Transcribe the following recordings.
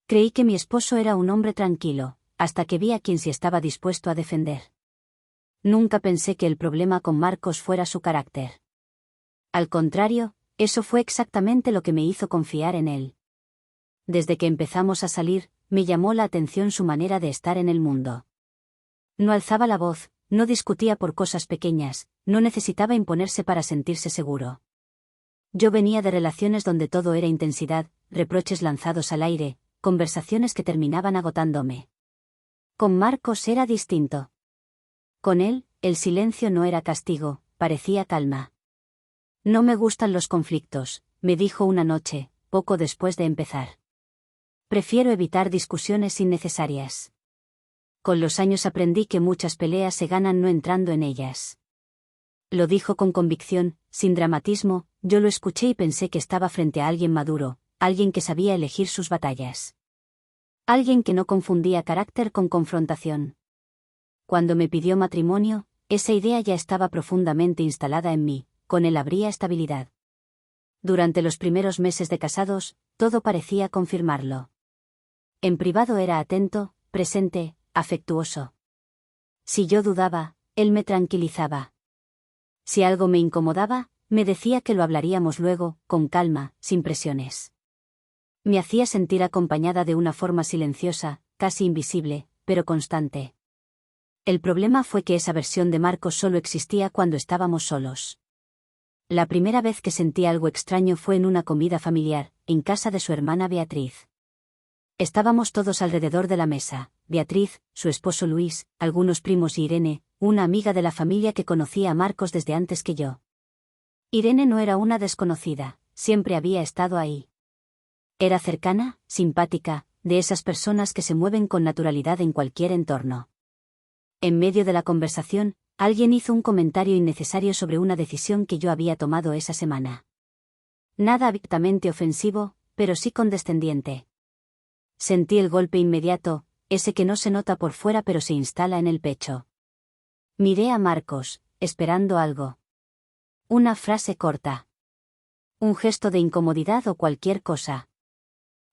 Creí que mi esposo era un hombre tranquilo, hasta que vi a quien sí estaba dispuesto a defender. Nunca pensé que el problema con Marcos fuera su carácter. Al contrario, eso fue exactamente lo que me hizo confiar en él. Desde que empezamos a salir, me llamó la atención su manera de estar en el mundo. No alzaba la voz, no discutía por cosas pequeñas, no necesitaba imponerse para sentirse seguro. Yo venía de relaciones donde todo era intensidad, reproches lanzados al aire, conversaciones que terminaban agotándome. Con Marcos era distinto. Con él, el silencio no era castigo, parecía calma. No me gustan los conflictos, me dijo una noche, poco después de empezar. Prefiero evitar discusiones innecesarias. Con los años aprendí que muchas peleas se ganan no entrando en ellas. Lo dijo con convicción, sin dramatismo, yo lo escuché y pensé que estaba frente a alguien maduro, alguien que sabía elegir sus batallas. Alguien que no confundía carácter con confrontación. Cuando me pidió matrimonio, esa idea ya estaba profundamente instalada en mí, con él habría estabilidad. Durante los primeros meses de casados, todo parecía confirmarlo. En privado era atento, presente, afectuoso. Si yo dudaba, él me tranquilizaba. Si algo me incomodaba, me decía que lo hablaríamos luego, con calma, sin presiones. Me hacía sentir acompañada de una forma silenciosa, casi invisible, pero constante. El problema fue que esa versión de Marcos solo existía cuando estábamos solos. La primera vez que sentí algo extraño fue en una comida familiar, en casa de su hermana Beatriz. Estábamos todos alrededor de la mesa, Beatriz, su esposo Luis, algunos primos y Irene, una amiga de la familia que conocía a Marcos desde antes que yo. Irene no era una desconocida, siempre había estado ahí. Era cercana, simpática, de esas personas que se mueven con naturalidad en cualquier entorno. En medio de la conversación, alguien hizo un comentario innecesario sobre una decisión que yo había tomado esa semana. Nada abiertamente ofensivo, pero sí condescendiente. Sentí el golpe inmediato, ese que no se nota por fuera pero se instala en el pecho. Miré a Marcos, esperando algo. Una frase corta. Un gesto de incomodidad o cualquier cosa.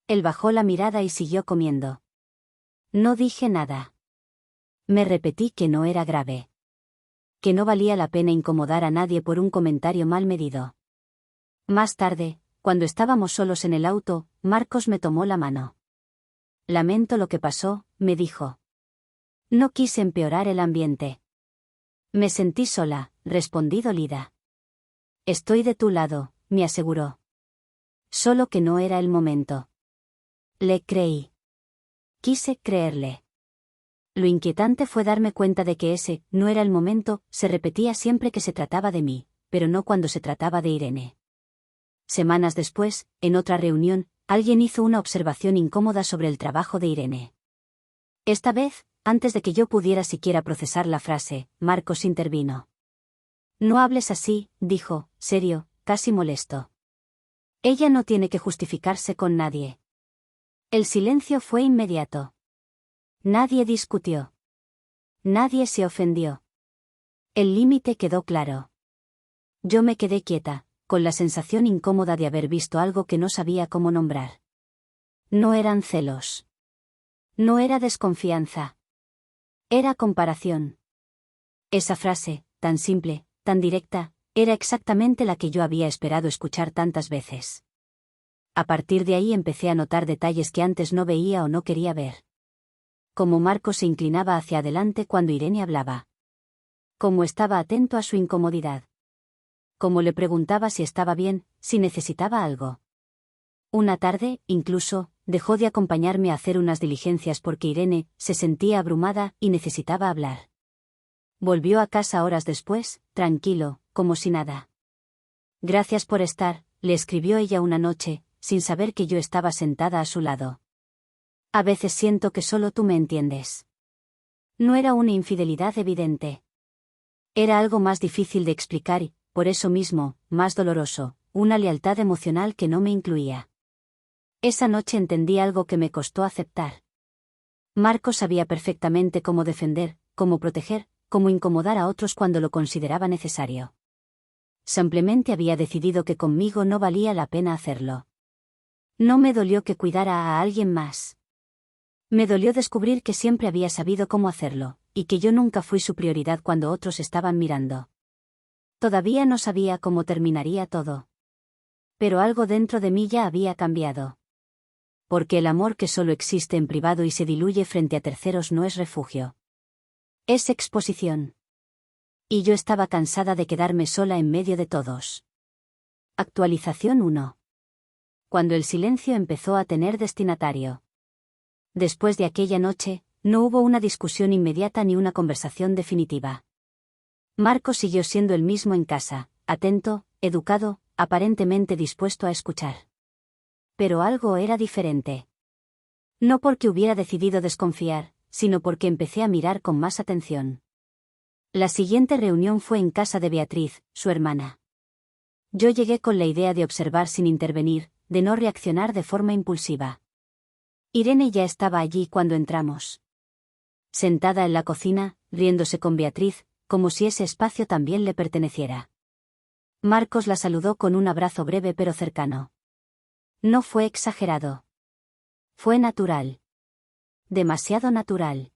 Él bajó la mirada y siguió comiendo. No dije nada. Me repetí que no era grave. Que no valía la pena incomodar a nadie por un comentario mal medido. Más tarde, cuando estábamos solos en el auto, Marcos me tomó la mano. Lamento lo que pasó, me dijo. No quise empeorar el ambiente. Me sentí sola, respondí dolida. Estoy de tu lado, me aseguró. Solo que no era el momento. Le creí. Quise creerle. Lo inquietante fue darme cuenta de que ese no era el momento se repetía siempre que se trataba de mí, pero no cuando se trataba de Irene. Semanas después, en otra reunión, alguien hizo una observación incómoda sobre el trabajo de Irene. Esta vez, antes de que yo pudiera siquiera procesar la frase, Marcos intervino. No hables así, dijo, serio, casi molesto. Ella no tiene que justificarse con nadie. El silencio fue inmediato. Nadie discutió. Nadie se ofendió. El límite quedó claro. Yo me quedé quieta, con la sensación incómoda de haber visto algo que no sabía cómo nombrar. No eran celos. No era desconfianza. Era comparación. Esa frase, tan simple, tan directa, era exactamente la que yo había esperado escuchar tantas veces. A partir de ahí empecé a notar detalles que antes no veía o no quería ver. Cómo Marcos se inclinaba hacia adelante cuando Irene hablaba. Cómo estaba atento a su incomodidad. Cómo le preguntaba si estaba bien, si necesitaba algo. Una tarde, incluso, dejó de acompañarme a hacer unas diligencias porque Irene se sentía abrumada y necesitaba hablar. Volvió a casa horas después, tranquilo, como si nada. Gracias por estar, le escribió ella una noche, sin saber que yo estaba sentada a su lado. A veces siento que solo tú me entiendes. No era una infidelidad evidente. Era algo más difícil de explicar y, por eso mismo, más doloroso, una lealtad emocional que no me incluía. Esa noche entendí algo que me costó aceptar. Marcos sabía perfectamente cómo defender, cómo proteger, cómo incomodar a otros cuando lo consideraba necesario. Simplemente había decidido que conmigo no valía la pena hacerlo. No me dolió que cuidara a alguien más. Me dolió descubrir que siempre había sabido cómo hacerlo, y que yo nunca fui su prioridad cuando otros estaban mirando. Todavía no sabía cómo terminaría todo. Pero algo dentro de mí ya había cambiado. Porque el amor que solo existe en privado y se diluye frente a terceros no es refugio. Es exposición. Y yo estaba cansada de quedarme sola en medio de todos. Actualización 1. Cuando el silencio empezó a tener destinatario. Después de aquella noche, no hubo una discusión inmediata ni una conversación definitiva. Marcos siguió siendo el mismo en casa, atento, educado, aparentemente dispuesto a escuchar. Pero algo era diferente. No porque hubiera decidido desconfiar, sino porque empecé a mirar con más atención. La siguiente reunión fue en casa de Beatriz, su hermana. Yo llegué con la idea de observar sin intervenir, de no reaccionar de forma impulsiva. Irene ya estaba allí cuando entramos. Sentada en la cocina, riéndose con Beatriz, como si ese espacio también le perteneciera. Marcos la saludó con un abrazo breve pero cercano. No fue exagerado. Fue natural. Demasiado natural.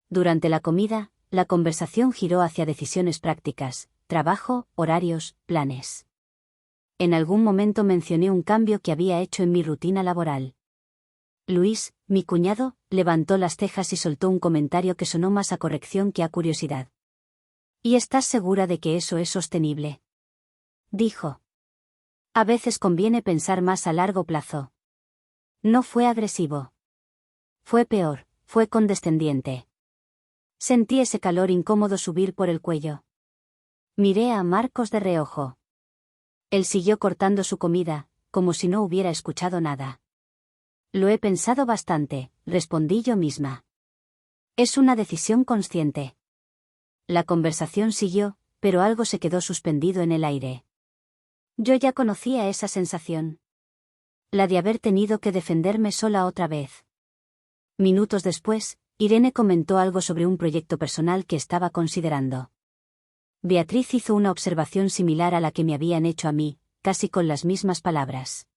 Durante la comida, la conversación giró hacia decisiones prácticas, trabajo, horarios, planes. En algún momento mencioné un cambio que había hecho en mi rutina laboral. Luis, mi cuñado, levantó las cejas y soltó un comentario que sonó más a corrección que a curiosidad. ¿Y estás segura de que eso es sostenible?, dijo. A veces conviene pensar más a largo plazo. No fue agresivo. Fue peor, fue condescendiente. Sentí ese calor incómodo subir por el cuello. Miré a Marcos de reojo. Él siguió cortando su comida, como si no hubiera escuchado nada. Lo he pensado bastante, respondí yo misma. Es una decisión consciente. La conversación siguió, pero algo se quedó suspendido en el aire. Yo ya conocía esa sensación. La de haber tenido que defenderme sola otra vez. Minutos después, Irene comentó algo sobre un proyecto personal que estaba considerando. Beatriz hizo una observación similar a la que me habían hecho a mí, casi con las mismas palabras.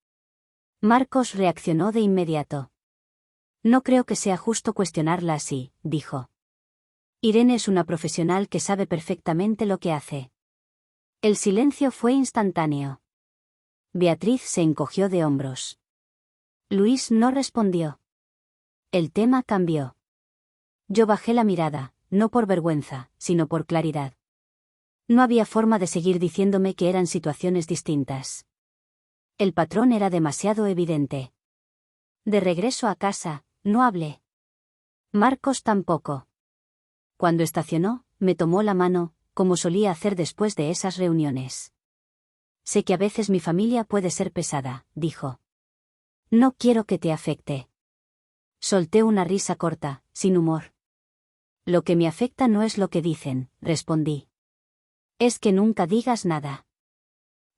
Marcos reaccionó de inmediato. No creo que sea justo cuestionarla así, dijo. Irene es una profesional que sabe perfectamente lo que hace. El silencio fue instantáneo. Beatriz se encogió de hombros. Luis no respondió. El tema cambió. Yo bajé la mirada, no por vergüenza, sino por claridad. No había forma de seguir diciéndome que eran situaciones distintas. El patrón era demasiado evidente. De regreso a casa, no hablé. Marcos tampoco. Cuando estacionó, me tomó la mano, como solía hacer después de esas reuniones. Sé que a veces mi familia puede ser pesada, dijo. No quiero que te afecte. Solté una risa corta, sin humor. Lo que me afecta no es lo que dicen, respondí. Es que nunca digas nada.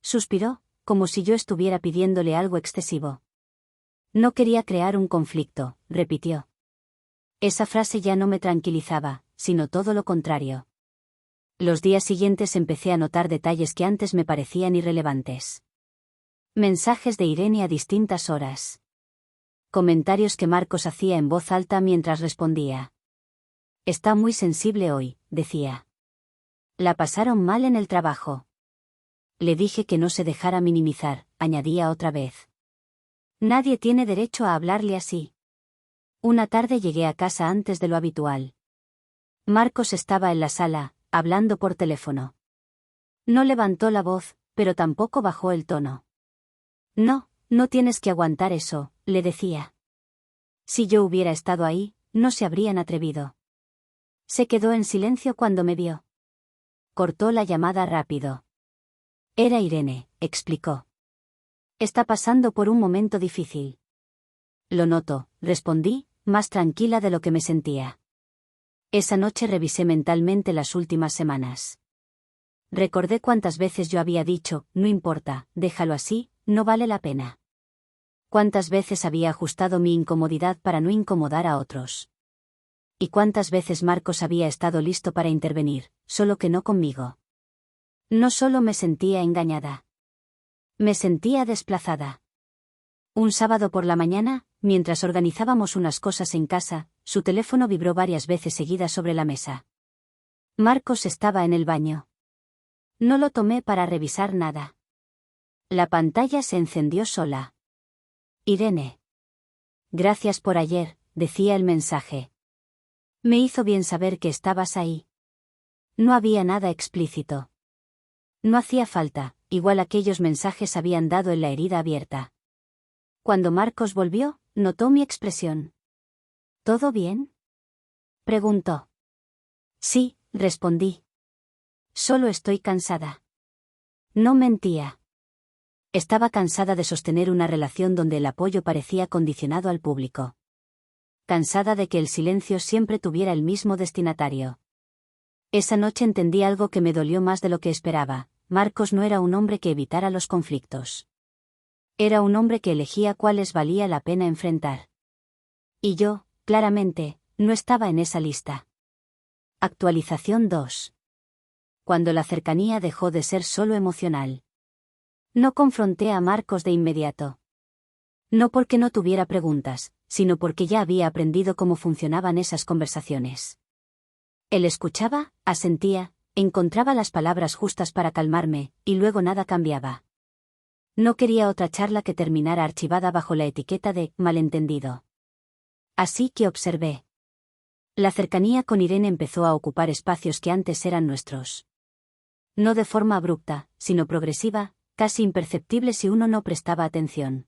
Suspiró, como si yo estuviera pidiéndole algo excesivo. No quería crear un conflicto, repitió. Esa frase ya no me tranquilizaba, sino todo lo contrario. Los días siguientes empecé a notar detalles que antes me parecían irrelevantes. Mensajes de Irene a distintas horas. Comentarios que Marcos hacía en voz alta mientras respondía. Está muy sensible hoy, decía. La pasaron mal en el trabajo. Le dije que no se dejara minimizar, añadía otra vez. Nadie tiene derecho a hablarle así. Una tarde llegué a casa antes de lo habitual. Marcos estaba en la sala, hablando por teléfono. No levantó la voz, pero tampoco bajó el tono. No, no tienes que aguantar eso, le decía. Si yo hubiera estado ahí, no se habrían atrevido. Se quedó en silencio cuando me vio. Cortó la llamada rápido. Era Irene, explicó. Está pasando por un momento difícil. Lo noto, respondí, más tranquila de lo que me sentía. Esa noche revisé mentalmente las últimas semanas. Recordé cuántas veces yo había dicho, no importa, déjalo así, no vale la pena. Cuántas veces había ajustado mi incomodidad para no incomodar a otros. Y cuántas veces Marcos había estado listo para intervenir, solo que no conmigo. No solo me sentía engañada. Me sentía desplazada. Un sábado por la mañana, mientras organizábamos unas cosas en casa, su teléfono vibró varias veces seguidas sobre la mesa. Marcos estaba en el baño. No lo tomé para revisar nada. La pantalla se encendió sola. Irene. Gracias por ayer, decía el mensaje. Me hizo bien saber que estabas ahí. No había nada explícito. No hacía falta, igual aquellos mensajes habían dado en la herida abierta. Cuando Marcos volvió, notó mi expresión. ¿Todo bien?, preguntó. Sí, respondí. Solo estoy cansada. No mentía. Estaba cansada de sostener una relación donde el apoyo parecía condicionado al público. Cansada de que el silencio siempre tuviera el mismo destinatario. Esa noche entendí algo que me dolió más de lo que esperaba. Marcos no era un hombre que evitara los conflictos. Era un hombre que elegía cuáles valía la pena enfrentar. Y yo, claramente, no estaba en esa lista. Actualización 2. Cuando la cercanía dejó de ser solo emocional. No confronté a Marcos de inmediato. No porque no tuviera preguntas, sino porque ya había aprendido cómo funcionaban esas conversaciones. Él escuchaba, asentía, encontraba las palabras justas para calmarme, y luego nada cambiaba. No quería otra charla que terminara archivada bajo la etiqueta de malentendido. Así que observé. La cercanía con Irene empezó a ocupar espacios que antes eran nuestros. No de forma abrupta, sino progresiva, casi imperceptible si uno no prestaba atención.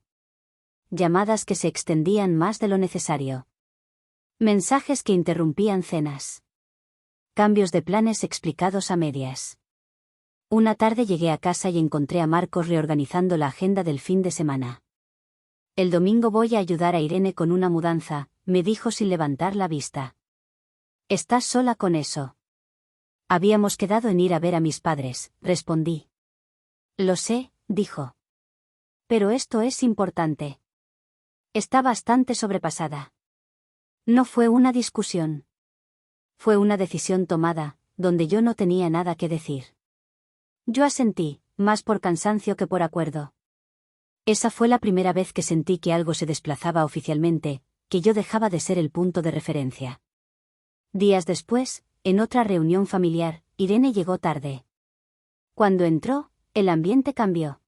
Llamadas que se extendían más de lo necesario. Mensajes que interrumpían cenas. Cambios de planes explicados a medias. Una tarde llegué a casa y encontré a Marcos reorganizando la agenda del fin de semana. El domingo voy a ayudar a Irene con una mudanza, me dijo sin levantar la vista. ¿Estás sola con eso? Habíamos quedado en ir a ver a mis padres, respondí. Lo sé, dijo. Pero esto es importante. Está bastante sobrepasada. No fue una discusión. Fue una decisión tomada, donde yo no tenía nada que decir. Yo asentí, más por cansancio que por acuerdo. Esa fue la primera vez que sentí que algo se desplazaba oficialmente, que yo dejaba de ser el punto de referencia. Días después, en otra reunión familiar, Irene llegó tarde. Cuando entró, el ambiente cambió.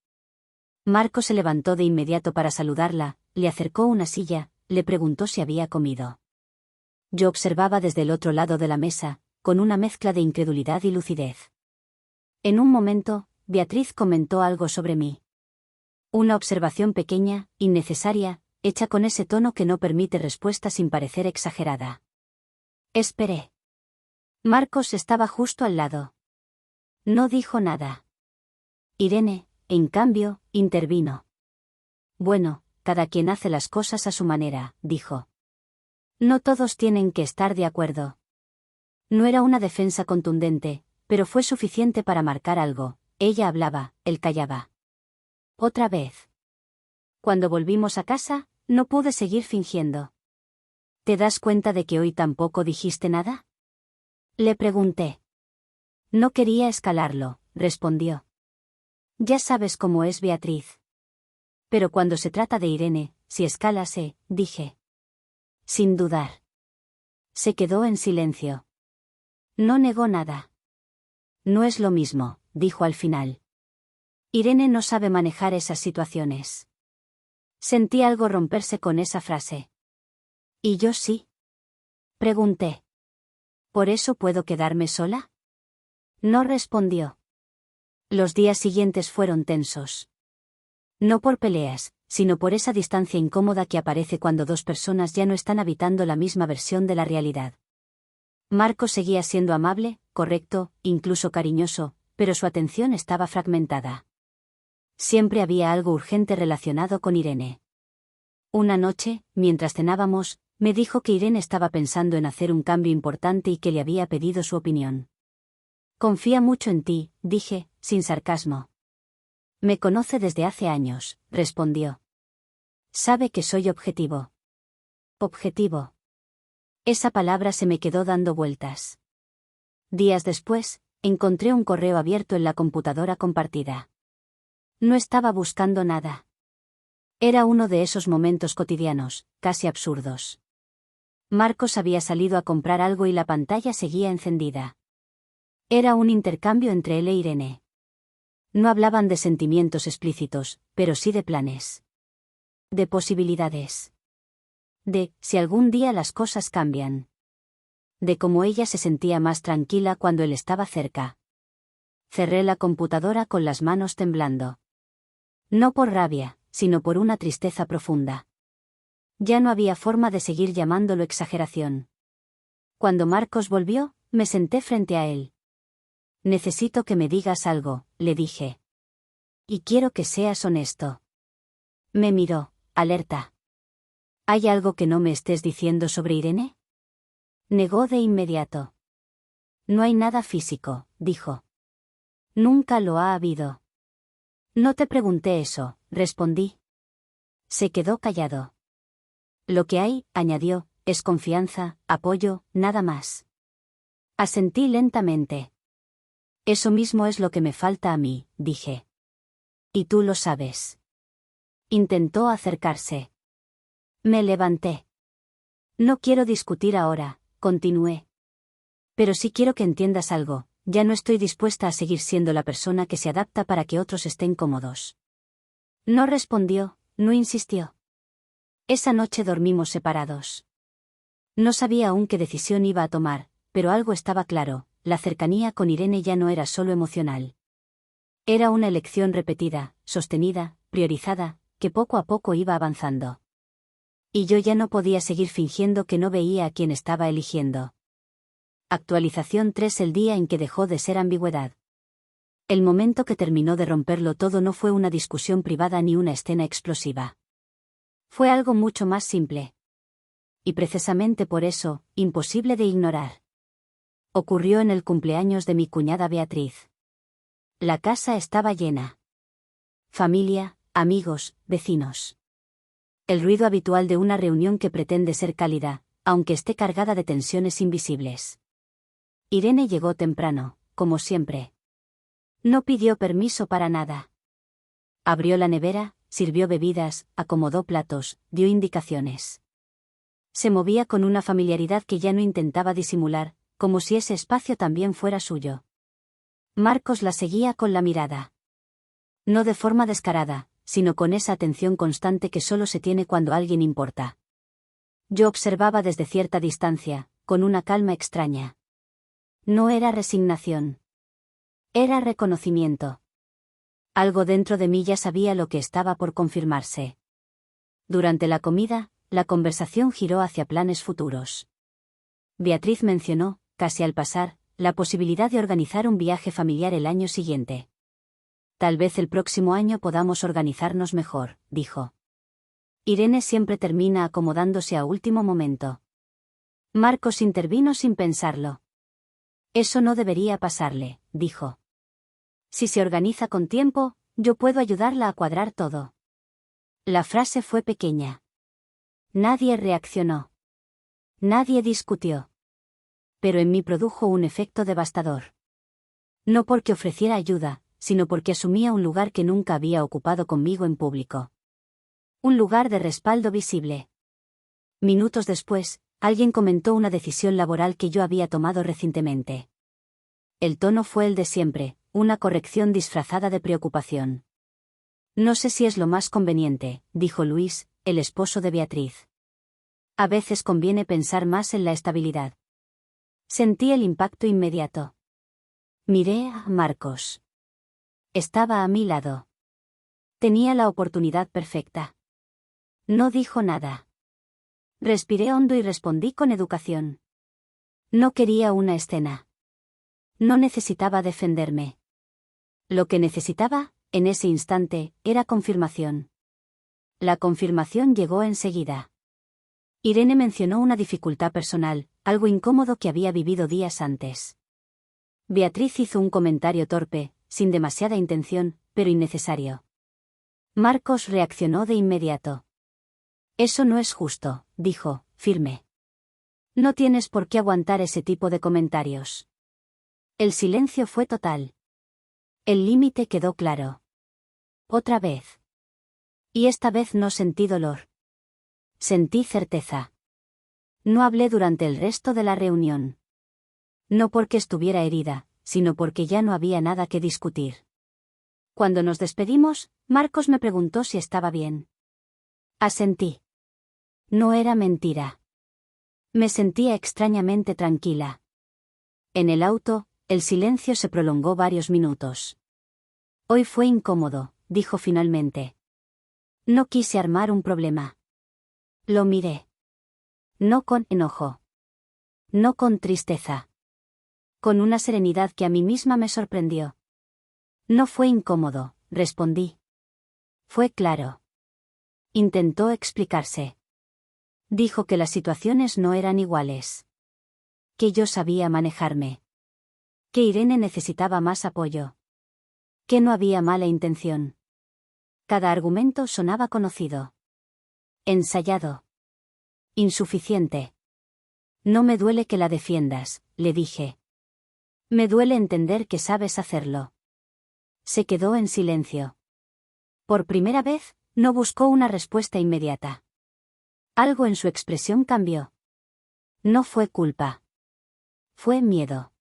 Marco se levantó de inmediato para saludarla, le acercó una silla, le preguntó si había comido. Yo observaba desde el otro lado de la mesa, con una mezcla de incredulidad y lucidez. En un momento, Beatriz comentó algo sobre mí. Una observación pequeña, innecesaria, hecha con ese tono que no permite respuesta sin parecer exagerada. Esperé. Marcos estaba justo al lado. No dijo nada. Irene, en cambio, intervino. Bueno, cada quien hace las cosas a su manera, dijo. No todos tienen que estar de acuerdo. No era una defensa contundente, pero fue suficiente para marcar algo. Ella hablaba, él callaba. Otra vez. Cuando volvimos a casa, no pude seguir fingiendo. ¿Te das cuenta de que hoy tampoco dijiste nada?, le pregunté. No quería escalarlo, respondió. Ya sabes cómo es Beatriz. Pero cuando se trata de Irene, si escalase, dije. Sin dudar. Se quedó en silencio. No negó nada. No es lo mismo, dijo al final. Irene no sabe manejar esas situaciones. Sentí algo romperse con esa frase. ¿Y yo sí?, pregunté. ¿Por eso puedo quedarme sola? No respondió. Los días siguientes fueron tensos. No por peleas, sino por esa distancia incómoda que aparece cuando dos personas ya no están habitando la misma versión de la realidad. Marcos seguía siendo amable, correcto, incluso cariñoso, pero su atención estaba fragmentada. Siempre había algo urgente relacionado con Irene. Una noche, mientras cenábamos, me dijo que Irene estaba pensando en hacer un cambio importante y que le había pedido su opinión. Confía mucho en ti, dije, sin sarcasmo. Me conoce desde hace años, respondió. Sabe que soy objetivo. Objetivo. Esa palabra se me quedó dando vueltas. Días después, encontré un correo abierto en la computadora compartida. No estaba buscando nada. Era uno de esos momentos cotidianos, casi absurdos. Marcos había salido a comprar algo y la pantalla seguía encendida. Era un intercambio entre él e Irene. No hablaban de sentimientos explícitos, pero sí de planes. De posibilidades. De, si algún día las cosas cambian. De cómo ella se sentía más tranquila cuando él estaba cerca. Cerré la computadora con las manos temblando. No por rabia, sino por una tristeza profunda. Ya no había forma de seguir llamándolo exageración. Cuando Marcos volvió, me senté frente a él. Necesito que me digas algo, le dije. Y quiero que seas honesto. Me miró, alerta. ¿Hay algo que no me estés diciendo sobre Irene? Negó de inmediato. No hay nada físico, dijo. Nunca lo ha habido. No te pregunté eso, respondí. Se quedó callado. Lo que hay, añadió, es confianza, apoyo, nada más. Asentí lentamente. Eso mismo es lo que me falta a mí, dije. Y tú lo sabes. Intentó acercarse. Me levanté. No quiero discutir ahora, continué. Pero sí quiero que entiendas algo, ya no estoy dispuesta a seguir siendo la persona que se adapta para que otros estén cómodos. No respondió, no insistió. Esa noche dormimos separados. No sabía aún qué decisión iba a tomar, pero algo estaba claro, la cercanía con Irene ya no era solo emocional. Era una elección repetida, sostenida, priorizada, que poco a poco iba avanzando. Y yo ya no podía seguir fingiendo que no veía a quien estaba eligiendo. Actualización 3: el día en que dejó de ser ambigüedad. El momento que terminó de romperlo todo no fue una discusión privada ni una escena explosiva. Fue algo mucho más simple. Y precisamente por eso, imposible de ignorar. Ocurrió en el cumpleaños de mi cuñada Beatriz. La casa estaba llena. Familia, amigos, vecinos. El ruido habitual de una reunión que pretende ser cálida, aunque esté cargada de tensiones invisibles. Irene llegó temprano, como siempre. No pidió permiso para nada. Abrió la nevera, sirvió bebidas, acomodó platos, dio indicaciones. Se movía con una familiaridad que ya no intentaba disimular, como si ese espacio también fuera suyo. Marcos la seguía con la mirada. No de forma descarada, sino con esa atención constante que solo se tiene cuando alguien importa. Yo observaba desde cierta distancia, con una calma extraña. No era resignación. Era reconocimiento. Algo dentro de mí ya sabía lo que estaba por confirmarse. Durante la comida, la conversación giró hacia planes futuros. Beatriz mencionó, casi al pasar, la posibilidad de organizar un viaje familiar el año siguiente. Tal vez el próximo año podamos organizarnos mejor, dijo. Irene siempre termina acomodándose a último momento. Marcos intervino sin pensarlo. Eso no debería pasarle, dijo. Si se organiza con tiempo, yo puedo ayudarla a cuadrar todo. La frase fue pequeña. Nadie reaccionó. Nadie discutió. Pero en mí produjo un efecto devastador. No porque ofreciera ayuda, sino porque asumía un lugar que nunca había ocupado conmigo en público. Un lugar de respaldo visible. Minutos después, alguien comentó una decisión laboral que yo había tomado recientemente. El tono fue el de siempre, una corrección disfrazada de preocupación. No sé si es lo más conveniente, dijo Luis, el esposo de Beatriz. A veces conviene pensar más en la estabilidad. Sentí el impacto inmediato. Miré a Marcos. Estaba a mi lado. Tenía la oportunidad perfecta. No dijo nada. Respiré hondo y respondí con educación. No quería una escena. No necesitaba defenderme. Lo que necesitaba, en ese instante, era confirmación. La confirmación llegó enseguida. Irene mencionó una dificultad personal, algo incómodo que había vivido días antes. Beatriz hizo un comentario torpe, sin demasiada intención, pero innecesario. Marcos reaccionó de inmediato. Eso no es justo, dijo, firme. No tienes por qué aguantar ese tipo de comentarios. El silencio fue total. El límite quedó claro. Otra vez. Y esta vez no sentí dolor. Sentí certeza. No hablé durante el resto de la reunión. No porque estuviera herida, sino porque ya no había nada que discutir. Cuando nos despedimos, Marcos me preguntó si estaba bien. Asentí. No era mentira. Me sentía extrañamente tranquila. En el auto, el silencio se prolongó varios minutos. Hoy fue incómodo, dijo finalmente. No quise armar un problema. Lo miré. No con enojo. No con tristeza. Con una serenidad que a mí misma me sorprendió. No fue incómodo, respondí. Fue claro. Intentó explicarse. Dijo que las situaciones no eran iguales. Que yo sabía manejarme. Que Irene necesitaba más apoyo. Que no había mala intención. Cada argumento sonaba conocido. Ensayado. Insuficiente. No me duele que la defiendas, le dije. Me duele entender que sabes hacerlo. Se quedó en silencio. Por primera vez, no buscó una respuesta inmediata. Algo en su expresión cambió. No fue culpa. Fue miedo.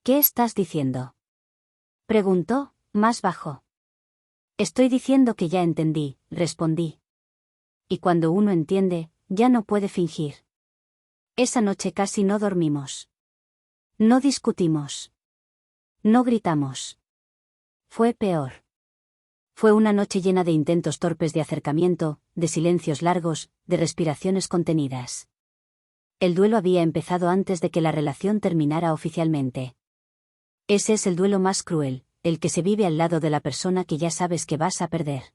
¿Qué estás diciendo? Preguntó, más bajo. Estoy diciendo que ya entendí, respondí. Y cuando uno entiende, ya no puede fingir. Esa noche casi no dormimos. No discutimos. No gritamos. Fue peor. Fue una noche llena de intentos torpes de acercamiento, de silencios largos, de respiraciones contenidas. El duelo había empezado antes de que la relación terminara oficialmente. Ese es el duelo más cruel, el que se vive al lado de la persona que ya sabes que vas a perder.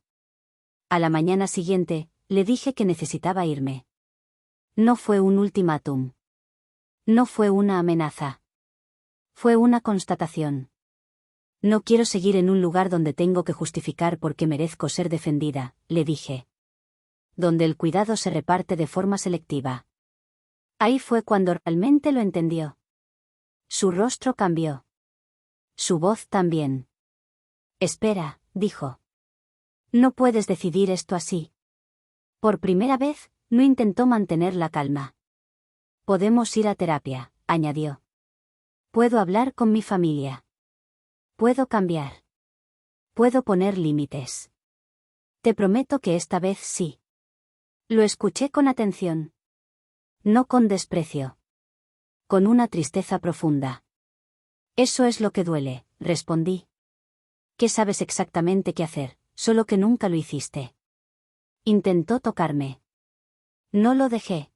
A la mañana siguiente, le dije que necesitaba irme. No fue un ultimátum. No fue una amenaza. Fue una constatación. No quiero seguir en un lugar donde tengo que justificar por qué merezco ser defendida, le dije. Donde el cuidado se reparte de forma selectiva. Ahí fue cuando realmente lo entendió. Su rostro cambió. Su voz también. Espera, dijo. No puedes decidir esto así. Por primera vez, no intentó mantener la calma. Podemos ir a terapia, añadió. Puedo hablar con mi familia. Puedo cambiar. Puedo poner límites. Te prometo que esta vez sí. Lo escuché con atención. No con desprecio. Con una tristeza profunda. Eso es lo que duele, respondí. ¿Qué sabes exactamente qué hacer, solo que nunca lo hiciste? Intentó tocarme. No lo dejé.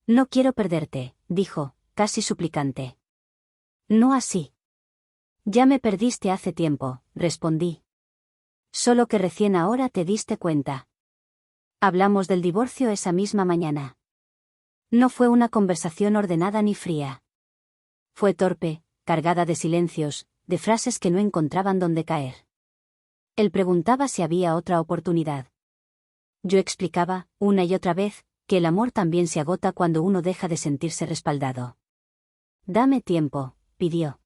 No quiero perderte, dijo, casi suplicante. No así. Ya me perdiste hace tiempo, respondí. Solo que recién ahora te diste cuenta. Hablamos del divorcio esa misma mañana. No fue una conversación ordenada ni fría. Fue torpe, cargada de silencios, de frases que no encontraban dónde caer. Él preguntaba si había otra oportunidad. Yo explicaba, una y otra vez, que el amor también se agota cuando uno deja de sentirse respaldado. Dame tiempo, pidió.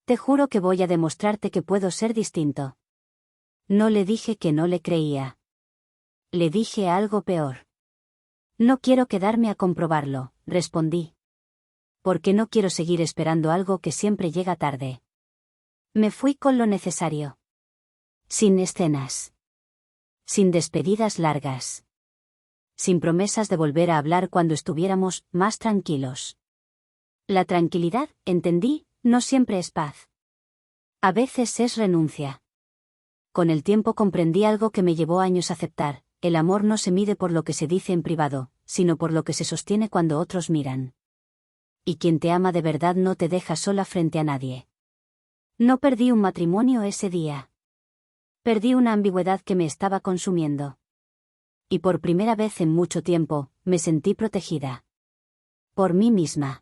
Te juro que voy a demostrarte que puedo ser distinto. No le dije que no le creía. Le dije algo peor. No quiero quedarme a comprobarlo, respondí. Porque no quiero seguir esperando algo que siempre llega tarde. Me fui con lo necesario. Sin escenas. Sin despedidas largas. Sin promesas de volver a hablar cuando estuviéramos más tranquilos. La tranquilidad, entendí, no siempre es paz. A veces es renuncia. Con el tiempo comprendí algo que me llevó años a aceptar: el amor no se mide por lo que se dice en privado, sino por lo que se sostiene cuando otros miran. Y quien te ama de verdad no te deja sola frente a nadie. No perdí un matrimonio ese día. Perdí una ambigüedad que me estaba consumiendo. Y por primera vez en mucho tiempo, me sentí protegida. Por mí misma.